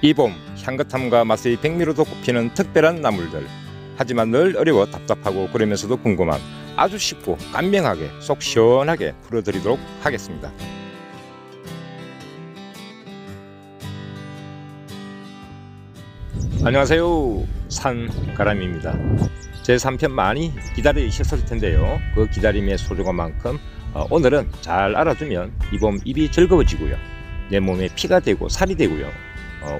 이 봄 향긋함과 맛의 백미로도 꼽히는 특별한 나물들. 하지만 늘 어려워 답답하고 그러면서도 궁금한 아주 쉽고 간명하게 속 시원하게 풀어드리도록 하겠습니다. 안녕하세요, 산가람입니다. 제 3편 많이 기다리셨을 텐데요. 그 기다림의 소중한 만큼 오늘은 잘 알아두면 이 봄 입이 즐거워지고요, 내 몸에 피가 되고 살이 되고요,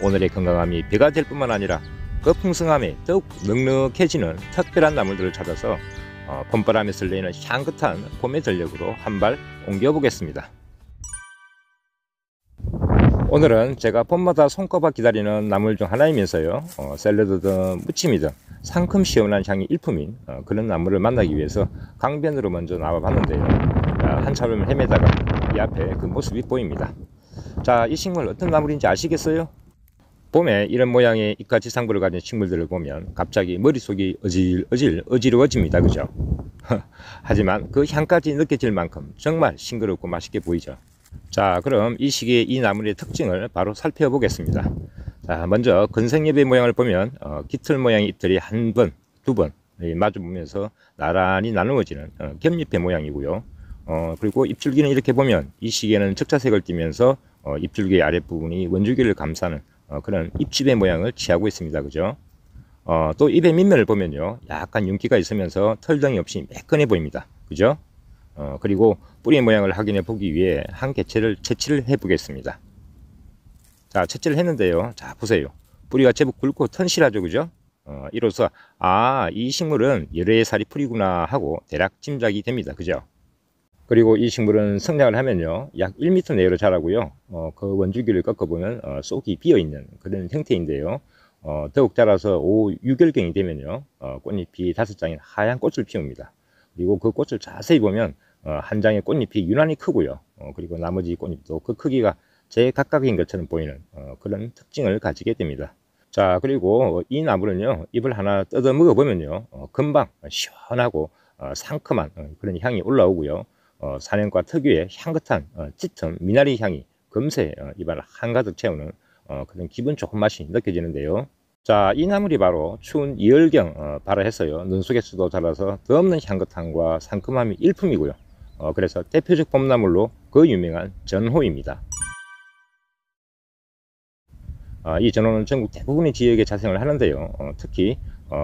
오늘의 건강함이 배가 될 뿐만 아니라 그 풍성함에 더욱 넉넉해지는 특별한 나물들을 찾아서 봄바람에 설레이는 향긋한 봄의 전력으로 한 발 옮겨 보겠습니다. 오늘은 제가 봄마다 손꼽아 기다리는 나물 중 하나이면서요, 샐러드든 무침이든 상큼 시원한 향이 일품인 그런 나물을 만나기 위해서 강변으로 먼저 나와 봤는데요. 한참을 헤매다가 이 앞에 그 모습이 보입니다. 자, 이 식물 어떤 나물인지 아시겠어요? 봄에 이런 모양의 잎과 지상부를 가진 식물들을 보면 갑자기 머릿속이 어지러워집니다. 그죠? 하지만 그 향까지 느껴질 만큼 정말 싱그럽고 맛있게 보이죠. 자, 그럼 이 시기에 이 나물의 특징을 바로 살펴보겠습니다. 자, 먼저 건생잎의 모양을 보면 깃털 모양의 잎들이 한 번, 두 번 마주 보면서 나란히 나누어지는 겹잎의 모양이고요. 그리고 잎줄기는 이렇게 보면 이 시기에는 적자색을 띠면서 잎줄기 아랫부분이 원줄기를 감싸는 그런 잎집의 모양을 취하고 있습니다. 그죠? 또 잎의 밑면을 보면요, 약간 윤기가 있으면서 털덩이 없이 매끈해 보입니다. 그죠? 그리고 뿌리 모양을 확인해 보기 위해 한 개체를 채취를 해 보겠습니다. 자, 채취를 했는데요. 자, 보세요. 뿌리가 제법 굵고 튼실하죠. 그죠? 이로써 이 식물은 열애의 살이 뿌리구나 하고 대략 짐작이 됩니다. 그죠? 그리고 이 식물은 성장을 하면요, 약 1m 내외로 자라고요. 그 원줄기를 꺾어보면 쏙이 비어있는 그런 형태인데요. 더욱 자라서 5, 6월경이 되면요, 꽃잎이 5장의 하얀 꽃을 피웁니다. 그리고 그 꽃을 자세히 보면 한 장의 꽃잎이 유난히 크고요. 그리고 나머지 꽃잎도 그 크기가 제각각인 것처럼 보이는 그런 특징을 가지게 됩니다. 자, 그리고 이 나물은요, 잎을 하나 뜯어 먹어보면요, 금방 시원하고 상큼한 그런 향이 올라오고요. 산행과 특유의 향긋한 짙은 미나리 향이 금세 입안을 한가득 채우는 그런 기분 좋은 맛이 느껴지는데요. 자, 이 나물이 바로 추운 2월경 발화해서요, 눈 속에서도 자라서 더없는 향긋함과 상큼함이 일품이고요. 그래서 대표적 봄나물로 그 유명한 전호입니다. 이 전호는 전국 대부분의 지역에 자생을 하는데요. 특히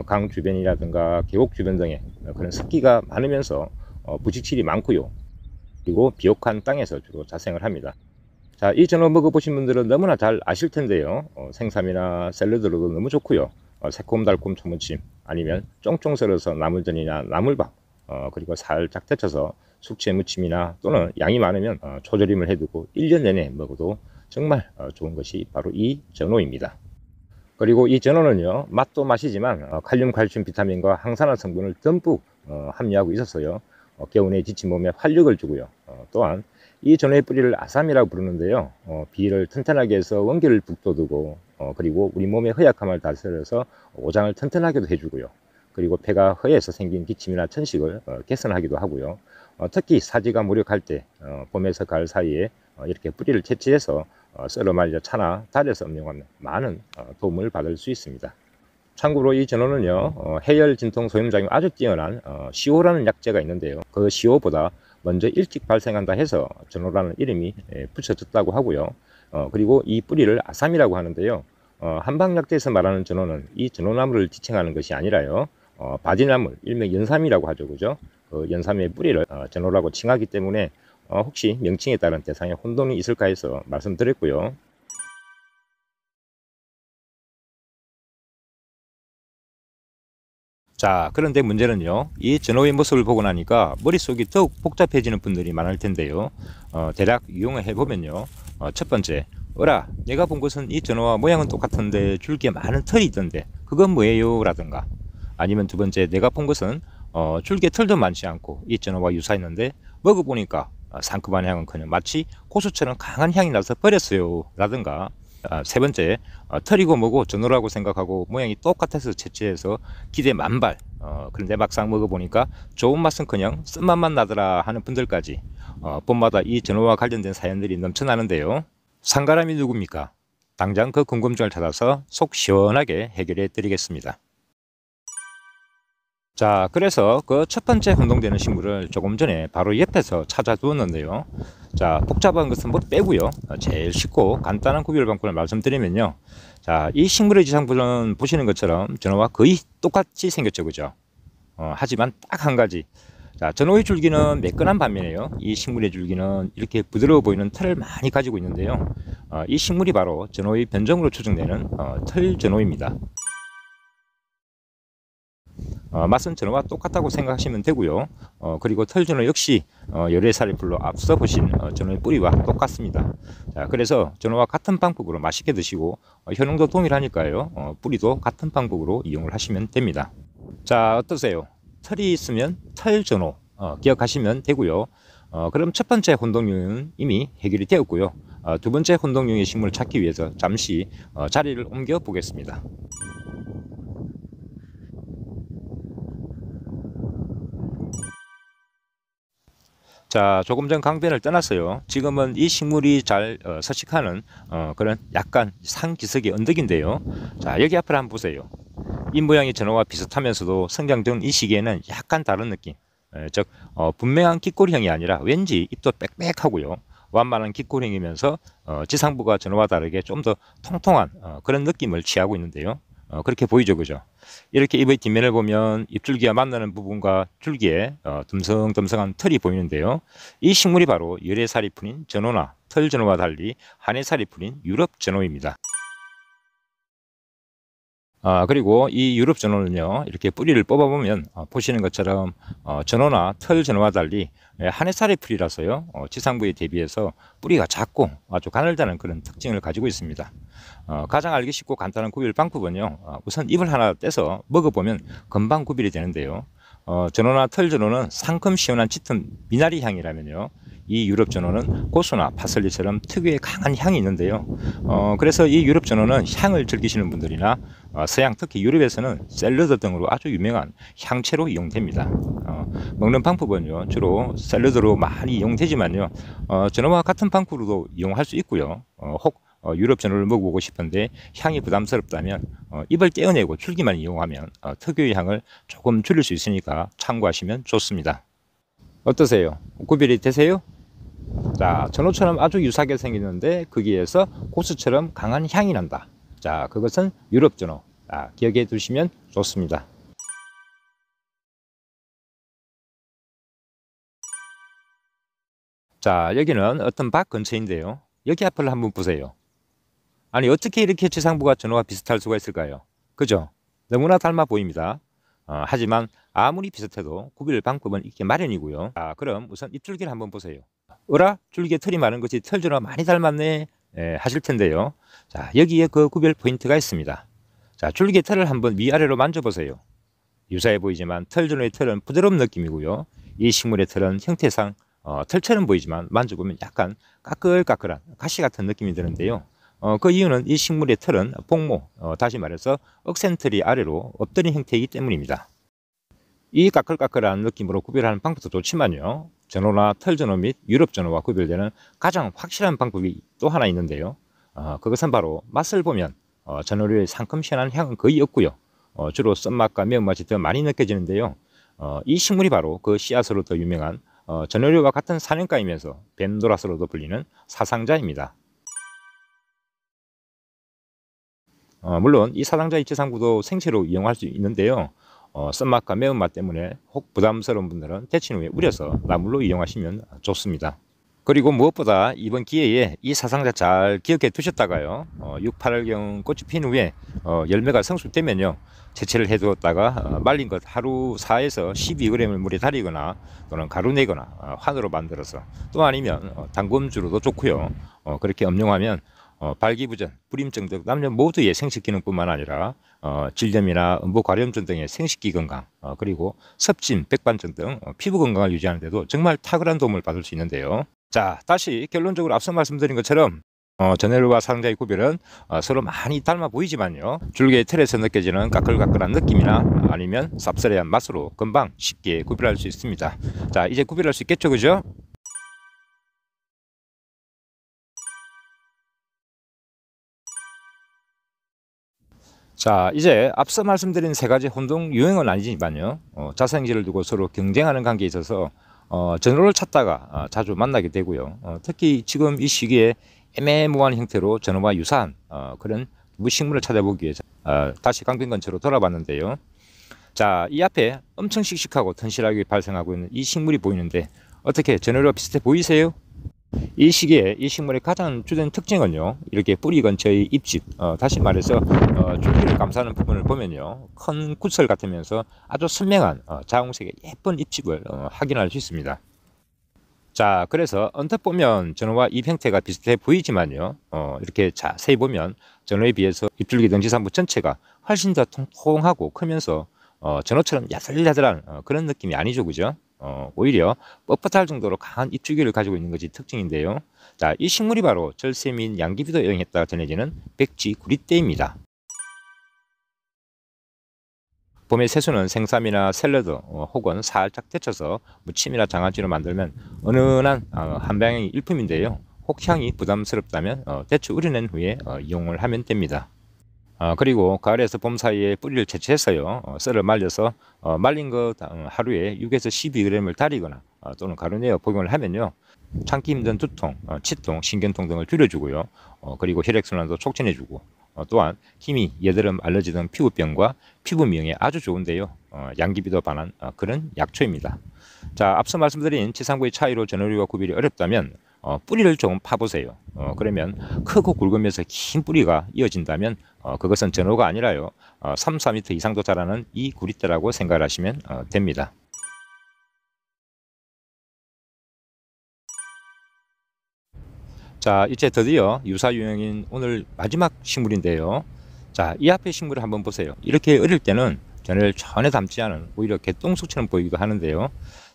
강 주변이라든가 계곡 주변 등에 그런 습기가 많으면서 부식질이 많고요. 그리고 비옥한 땅에서 주로 자생을 합니다. 자, 이 전어 먹어보신 분들은 너무나 잘 아실 텐데요. 생삼이나 샐러드로도 너무 좋고요. 새콤달콤 초무침, 아니면 쫑쫑 썰어서 나물전이나 나물밥, 그리고 살짝 데쳐서 숙취 무침이나 또는 양이 많으면 초절임을 해두고 1년 내내 먹어도 정말 좋은 것이 바로 이 전어입니다. 그리고 이 전어는요, 맛도 맛이지만 칼륨, 칼슘, 비타민과 항산화 성분을 듬뿍 함유하고 있어서요, 개운에 지친 몸에 활력을 주고요. 또한 이 전어의 뿌리를 아삼이라고 부르는데요, 비를 튼튼하게 해서 원기를 북돋우고, 그리고 우리 몸의 허약함을 다스려서 오장을 튼튼하게도 해주고요. 그리고 폐가 허해서 생긴 기침이나 천식을 개선하기도 하고요. 특히 사지가 무력할 때 봄에서 가을 사이에 이렇게 뿌리를 채취해서 썰어 말려 차나 달여서 음용하면 많은 도움을 받을 수 있습니다. 참고로 이 전어는요, 해열 진통 소염작용이 아주 뛰어난 시오라는 약재가 있는데요, 그 시오보다 먼저 일찍 발생한다 해서 전어라는 이름이 붙여졌다고 하고요. 그리고 이 뿌리를 아삼이라고 하는데요, 한방약재에서 말하는 전어는 이 전어나무를 지칭하는 것이 아니라요, 바지나물, 일명 연삼이라고 하죠. 그죠? 그 연삼의 뿌리를 전어라고 칭하기 때문에 혹시 명칭에 따른 대상에 혼돈이 있을까 해서 말씀드렸고요. 자, 그런데 문제는요, 이 전어의 모습을 보고 나니까 머릿속이 더욱 복잡해지는 분들이 많을 텐데요. 대략 유용을 해보면요, 첫 번째, 내가 본 것은 이 전어와 모양은 똑같은데 줄기에 많은 털이 있던데 그건 뭐예요? 라든가, 아니면 두 번째, 내가 본 것은 줄기에 털도 많지 않고 이 전어와 유사했는데 먹어보니까 상큼한 향은커녕 마치 고수처럼 강한 향이 나서 버렸어요. 라든가, 세 번째, 털이고 뭐고 전어라고 생각하고 모양이 똑같아서 채취해서 기대 만발, 그런데 막상 먹어보니까 좋은 맛은커녕 쓴맛만 나더라 하는 분들까지 봄마다 이 전어와 관련된 사연들이 넘쳐나는데요. 산가람이 누굽니까? 당장 그 궁금증을 찾아서 속 시원하게 해결해 드리겠습니다. 자, 그래서 그 첫 번째 혼동되는 식물을 조금 전에 바로 옆에서 찾아두었는데요. 자, 복잡한 것은 뭐 빼고요. 제일 쉽고 간단한 구별 방법을 말씀드리면요. 자, 이 식물의 지상부는 보시는 것처럼 전어와 거의 똑같이 생겼죠, 그죠? 하지만 딱 한 가지. 자, 전어의 줄기는 매끈한 반면에요. 이 식물의 줄기는 이렇게 부드러워 보이는 털을 많이 가지고 있는데요. 이 식물이 바로 전어의 변종으로 추정되는 털전어입니다. 맛은 전어와 똑같다고 생각하시면 되고요. 그리고 털전어 역시 열애살이풀로 앞서 보신 전어의 뿌리와 똑같습니다. 자, 그래서 전어와 같은 방법으로 맛있게 드시고 효능도 동일하니까요. 뿌리도 같은 방법으로 이용을 하시면 됩니다. 자, 어떠세요? 털이 있으면 털전어 기억하시면 되고요. 그럼 첫 번째 혼동류는 이미 해결이 되었고요. 두 번째 혼동류의 식물을 찾기 위해서 잠시 자리를 옮겨 보겠습니다. 자, 조금 전 강변을 떠났어요. 지금은 이 식물이 잘 서식하는 그런 약간 상기슭의 언덕인데요. 자, 여기 앞을 한번 보세요. 이 모양이 전어와 비슷하면서도 성장 중 이 시기에는 약간 다른 느낌. 즉 분명한 깃꼬리형이 아니라 왠지 잎도 빽빽하고요. 완만한 깃꼬리형이면서 지상부가 전어와 다르게 좀 더 통통한 그런 느낌을 취하고 있는데요. 그렇게 보이죠, 그죠? 이렇게 잎의 뒷면을 보면 잎줄기와 만나는 부분과 줄기에 듬성듬성한 털이 보이는데요. 이 식물이 바로 열애살이풀인 전어나 털전어와 달리 한해살이풀인 유럽전어입니다. 그리고 이 유럽 전어는요, 이렇게 뿌리를 뽑아보면 보시는 것처럼 전어나 털 전어와 달리 한해살의 풀이라서요, 지상부에 대비해서 뿌리가 작고 아주 가늘다는 그런 특징을 가지고 있습니다. 가장 알기 쉽고 간단한 구별 방법은요, 우선 잎을 하나 떼서 먹어보면 금방 구별이 되는데요. 전어나 털 전어는 상큼 시원한 짙은 미나리 향이라면요, 이 유럽 전어는 고수나 파슬리처럼 특유의 강한 향이 있는데요. 그래서 이 유럽 전어는 향을 즐기시는 분들이나 서양 특히 유럽에서는 샐러드 등으로 아주 유명한 향채로 이용됩니다. 먹는 방법은요, 주로 샐러드로 많이 이용되지만요, 전어와 같은 방법으로도 이용할 수 있고요. 혹 유럽 전어를 먹어보고 싶은데 향이 부담스럽다면 잎을 떼어내고 줄기만 이용하면 특유의 향을 조금 줄일 수 있으니까 참고하시면 좋습니다. 어떠세요? 구별이 되세요? 자, 전어처럼 아주 유사하게 생기는데 거기에서 고수처럼 강한 향이 난다. 자, 그것은 유럽 전어. 기억해 두시면 좋습니다. 자, 여기는 어떤 밭 근처인데요. 여기 앞을 한번 보세요. 아니, 어떻게 이렇게 지상부가 전어와 비슷할 수가 있을까요? 그죠? 너무나 닮아 보입니다. 하지만 아무리 비슷해도 구별 방법은 있기 마련이고요. 자, 그럼 우선 잎줄기를 한번 보세요. 어라? 줄기에 털이 많은 것이 털전어와 많이 닮았네 하실 텐데요. 자, 여기에 그 구별 포인트가 있습니다. 자, 줄기 털을 한번 위아래로 만져보세요. 유사해 보이지만 털전어의 털은 부드러운 느낌이고요. 이 식물의 털은 형태상 털처럼 보이지만 만져보면 약간 까끌까끌한 가시 같은 느낌이 드는데요. 그 이유는 이 식물의 털은 복모, 다시 말해서 억센털이 아래로 엎드린 형태이기 때문입니다. 이 까끌까끌한 느낌으로 구별하는 방법도 좋지만요, 전어나 털전어 및 유럽전어와 구별되는 가장 확실한 방법이 또 하나 있는데요. 그것은 바로 맛을 보면 전어류의 상큼 시원한 향은 거의 없고요. 주로 쓴맛과 매운맛이 더 많이 느껴지는데요. 이 식물이 바로 그 씨앗으로 더 유명한 전어류와 같은 사냥가이면서 벤도라스로도 불리는 사상자입니다. 물론 이 사상자 입지상부도 생채로 이용할 수 있는데요. 쓴맛과 매운맛 때문에 혹 부담스러운 분들은 데친 후에 우려서 나물로 이용하시면 좋습니다. 그리고 무엇보다 이번 기회에 이 사상자 잘 기억해 두셨다가요, 6, 8월경 꽃이 핀 후에 열매가 성숙되면요, 채취를 해두었다가 말린 것 하루 4에서 12g을 물에 달이거나 또는 가루 내거나 환으로 만들어서, 또 아니면 담금주로도 좋고요. 그렇게 엄용하면 발기부전, 불임증 등 남녀 모두의 생식 기능뿐만 아니라 질염이나 음부 과염증 등의 생식기 건강, 그리고 섭진, 백반증 등 피부 건강을 유지하는 데도 정말 탁월한 도움을 받을 수 있는데요. 자, 다시 결론적으로 앞서 말씀드린 것처럼 전어류와 사상자의 구별은 서로 많이 닮아 보이지만요, 줄기의 틀에서 느껴지는 까끌까끌한 느낌이나 아니면 쌉싸래한 맛으로 금방 쉽게 구별할 수 있습니다. 자, 이제 구별할 수 있겠죠, 그죠? 자, 이제 앞서 말씀드린 세 가지 혼동 유형은 아니지만요. 자생지를 두고 서로 경쟁하는 관계에 있어서 전호를 찾다가 자주 만나게 되고요. 특히 지금 이 시기에 애매모호한 형태로 전호와 유사한 그런 무식물을 찾아보기 위해서 다시 강변 근처로 돌아봤는데요. 자, 이 앞에 엄청 씩씩하고 튼실하게 발생하고 있는 이 식물이 보이는데 어떻게 전호와 비슷해 보이세요? 이 시기에 이 식물의 가장 주된 특징은요, 이렇게 뿌리 근처의 잎집, 다시 말해서 줄기를 감싸는 부분을 보면요, 큰 구슬 같으면서 아주 선명한 자홍색의 예쁜 잎집을 확인할 수 있습니다. 자, 그래서 언뜻 보면 전어와 잎 형태가 비슷해 보이지만요, 이렇게 자세히 보면 전어에 비해서 잎줄기 등지상부 전체가 훨씬 더 통통하고 크면서 전어처럼 야들야들한 그런 느낌이 아니죠, 그죠? 오히려 뻣뻣할 정도로 강한 잎줄기를 가지고 있는 것이 특징인데요. 자, 이 식물이 바로 절세민 양귀비도 애용했다가 전해지는 백지구리대입니다. 봄의 새수는 생쌈이나 샐러드 혹은 살짝 데쳐서 무침이나 장아찌로 만들면 은은한 한방향의 일품인데요. 혹 향이 부담스럽다면 데쳐 우려낸 후에 이용을 하면 됩니다. 그리고 가을에서 봄 사이에 뿌리를 채취해서요, 썰을 말려서 말린 것 하루에 6에서 12g을 달이거나 또는 가루내어 복용을 하면요, 참기 힘든 두통, 치통, 신경통 등을 줄여주고요. 그리고 혈액순환도 촉진해주고 또한 기미, 여드름, 알러지 등 피부병과 피부 미용에 아주 좋은데요. 양귀비도 반한 그런 약초입니다. 자, 앞서 말씀드린 지상부의 차이로 전어류와 구별이 어렵다면 뿌리를 좀 파보세요. 그러면 크고 굵으면서 긴 뿌리가 이어진다면 그것은 전어가 아니라요, 3, 4m 이상도 자라는 이 구리대라고 생각을 하시면 됩니다. 자, 이제 드디어 유사 유형인 오늘 마지막 식물인데요. 자, 이 앞에 식물을 한번 보세요. 이렇게 어릴 때는 전을 전혀 닮지 않은 오히려 개똥쑥처럼 보이기도 하는데요.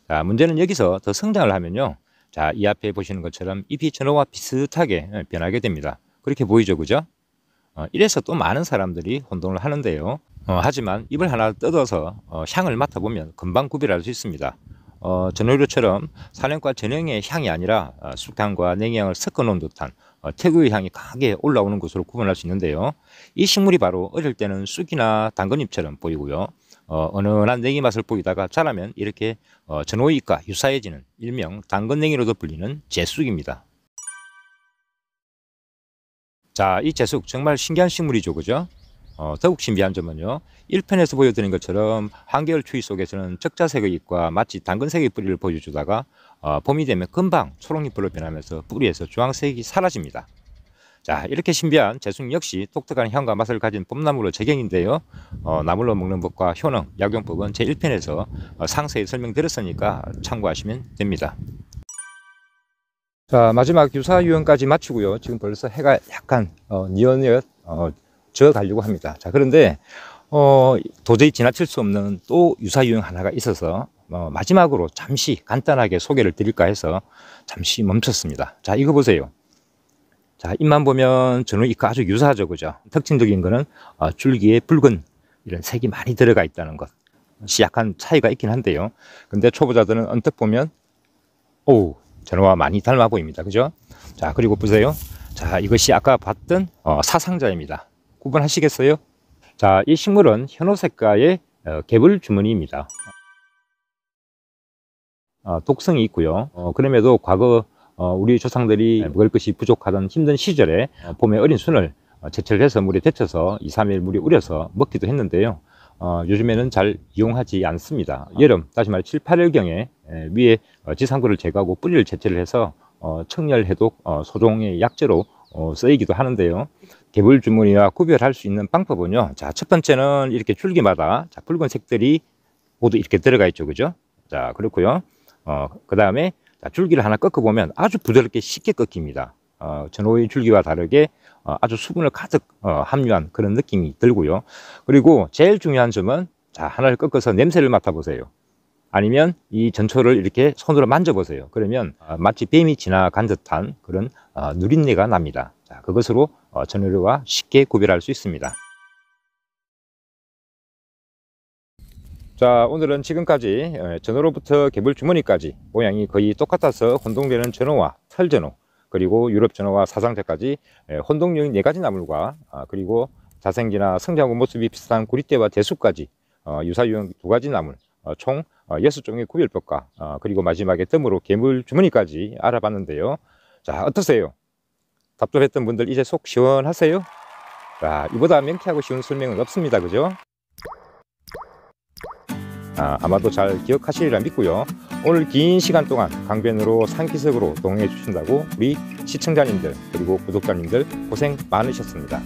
자, 문제는 여기서 더 성장을 하면요, 자, 이 앞에 보시는 것처럼 잎이 전어와 비슷하게 변하게 됩니다. 그렇게 보이죠, 그죠? 이래서 또 많은 사람들이 혼동을 하는데요. 하지만 잎을 하나 뜯어서 향을 맡아보면 금방 구별할 수 있습니다. 전어류처럼 사령과 전형의 향이 아니라 쑥향과 냉향을 섞어 놓은 듯한 특유의 향이 강하게 올라오는 것으로 구분할 수 있는데요. 이 식물이 바로 어릴 때는 쑥이나 당근잎처럼 보이고요, 은은한 냉이 맛을 보이다가 자라면 이렇게 전어잎과 유사해지는 일명 당근냉이로도 불리는 제쑥입니다. 자, 이 제쑥 정말 신기한 식물이죠, 그죠? 더욱 신비한 점은요, 1편에서 보여드린 것처럼 한겨울 추위 속에서는 적자색의 잎과 마치 당근색의 뿌리를 보여주다가 봄이 되면 금방 초록잎으로 변하면서 뿌리에서 주황색이 사라집니다. 자, 이렇게 신비한 제쑥 역시 독특한 향과 맛을 가진 봄나무로 제격인데요. 나물로 먹는 법과 효능, 약용법은 제1편에서 상세히 설명드렸으니까 참고하시면 됩니다. 자, 마지막 유사 유형까지 마치고요. 지금 벌써 해가 약간 뉘엿뉘엿 져 가려고 합니다. 자, 그런데 도저히 지나칠 수 없는 또 유사 유형 하나가 있어서 마지막으로 잠시 간단하게 소개를 드릴까 해서 잠시 멈췄습니다. 자, 이거 보세요. 자, 잎만 보면 전어잎과 아주 유사하죠, 그죠? 특징적인 거는 줄기에 붉은 이런 색이 많이 들어가 있다는 것. 약간 차이가 있긴 한데요. 근데 초보자들은 언뜻 보면 오, 전어와 많이 닮아 보입니다, 그죠? 자, 그리고 보세요. 자, 이것이 아까 봤던 사상자입니다. 구분하시겠어요? 자, 이 식물은 현호색과의 개불 주머니입니다. 독성이 있고요. 그럼에도 과거 우리 조상들이 먹을 것이 부족하던 힘든 시절에 봄에 어린 순을 제철을 해서 물에 데쳐서 2, 3일 물에 우려서 먹기도 했는데요. 요즘에는 잘 이용하지 않습니다. 여름, 다시 말해 7, 8일경에 위에 지상부를 제거하고 뿌리를 제철을 해서 청열, 해독, 소종의 약재로 쓰이기도 하는데요. 개불주머니와 구별할 수 있는 방법은요, 자, 첫 번째는 이렇게 줄기마다 붉은 색들이 모두 이렇게 들어가 있죠, 그죠? 자, 그렇고요. 그 다음에 줄기를 하나 꺾어 보면 아주 부드럽게 쉽게 꺾입니다. 전어의 줄기와 다르게 아주 수분을 가득 함유한 그런 느낌이 들고요. 그리고 제일 중요한 점은, 자, 하나를 꺾어서 냄새를 맡아보세요. 아니면 이 전초를 이렇게 손으로 만져보세요. 그러면 마치 뱀이 지나간 듯한 그런 누린내가 납니다. 자, 그것으로 전어류와 쉽게 구별할 수 있습니다. 자, 오늘은 지금까지 전어로부터 개불주머니까지 모양이 거의 똑같아서 혼동되는 전어와 털전어, 그리고 유럽 전어와 사상자까지 혼동용 4가지 나물과 그리고 자생기나 성장하고 모습이 비슷한 구리대와 대수까지 유사유형 2가지 나물 총 6종의 구별법과 그리고 마지막에 덤으로 괴물 주머니까지 알아봤는데요. 자, 어떠세요? 답답했던 분들 이제 속 시원하세요? 자, 이보다 명쾌하고 쉬운 설명은 없습니다. 그죠? 아마도 잘 기억하시리라 믿고요. 오늘 긴 시간 동안 강변으로 산기슭으로 동행해 주신다고 우리 시청자님들 그리고 구독자님들 고생 많으셨습니다.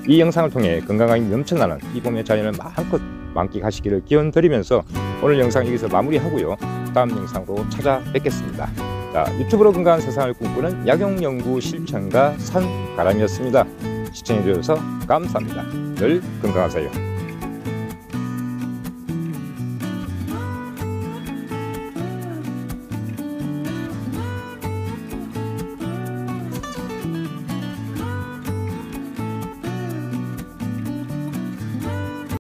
이 영상을 통해 건강함이 넘쳐나는 이 봄의 자연을 마음껏 만끽하시기를 기원드리면서 오늘 영상 여기서 마무리하고요. 다음 영상으로 찾아뵙겠습니다. 자, 유튜브로 건강한 세상을 꿈꾸는 약용연구 실천가 산가람이었습니다. 시청해 주셔서 감사합니다. 늘 건강하세요.